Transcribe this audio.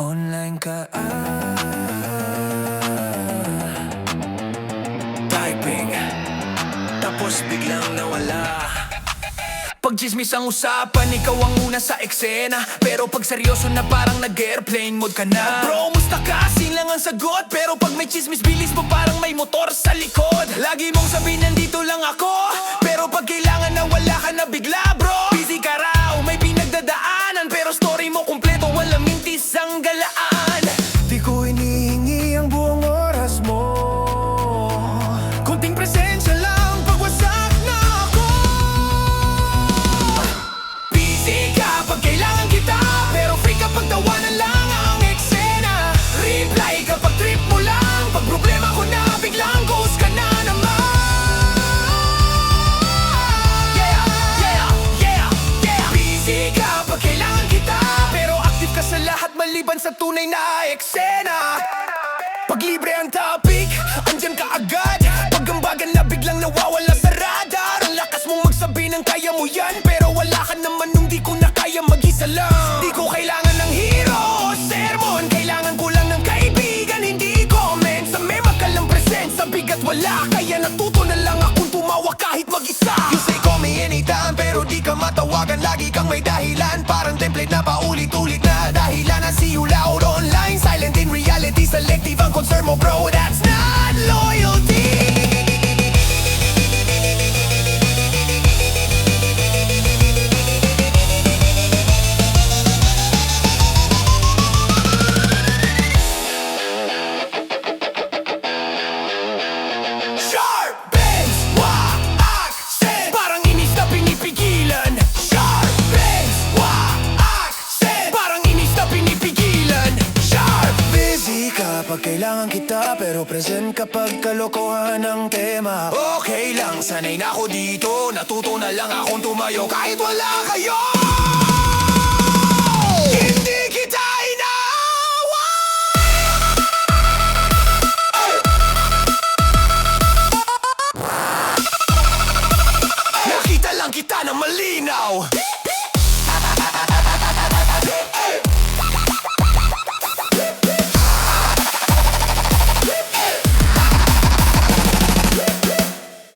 Online ka typing, tapos biglang nawala. Pag chismis ang usapan, ikaw ang una sa eksena. Pero pag seryoso na parang nag-airplane mode ka na. Bro, musta ka? Sin lang ang sagot. Pero pag may chismis, bilis mo parang may motor sa likod. Lagi mong sabihin nandito lang ako, pero pag kailangan na wala ka na bigla, bro. Busy ka raw, may pinagdadaanan, pero story mo kumpleto, walang mintis ang galaan. Di ko hinihingi ang buong oras mo, kunting presensya lang pag wasak na ako. Busy ka pag kailangan kita, pero free ka pag tawanan lang ang eksena. Reply kapag trip mo lang, pag problema ko na biglang ghost ka na naman. Busy ka pag kailangan kita, pero active ka sa lahat maliban sa tunay na eksena. Pag libre ang topic, andyan ka agad. Pag ambagan na biglang nawawala sa radar. Ang lakas mong magsabi ng kaya mo yan, pero wala ka naman nung di ko na kaya mag-isa lang. Di ko kailangan ng hero o sermon, kailangan ko lang ng kaibigan, hindi comment. Sa may magkalang presensya, bigat wala, kaya natuto na lang akong tumawa kahit mag-isa. You say call me anytime, pero di ka matawagan. Lagi kang may dahilan, parang template na paulit-ulit na dahilan. I see you loud online, silent in reality. Selective ang concern mo, bro, that's not loyalty. Sharp bends, wa-accent, parang inis na pinipigilan. Sharp bends, wa-accent, parang inis na pinipigilan. Sharp. Busy ka pag kailangan kita, pero present kapag kalokohan ang tema. Okay lang, sanay na ako dito, natuto na lang akong tumayo kahit wala kayo.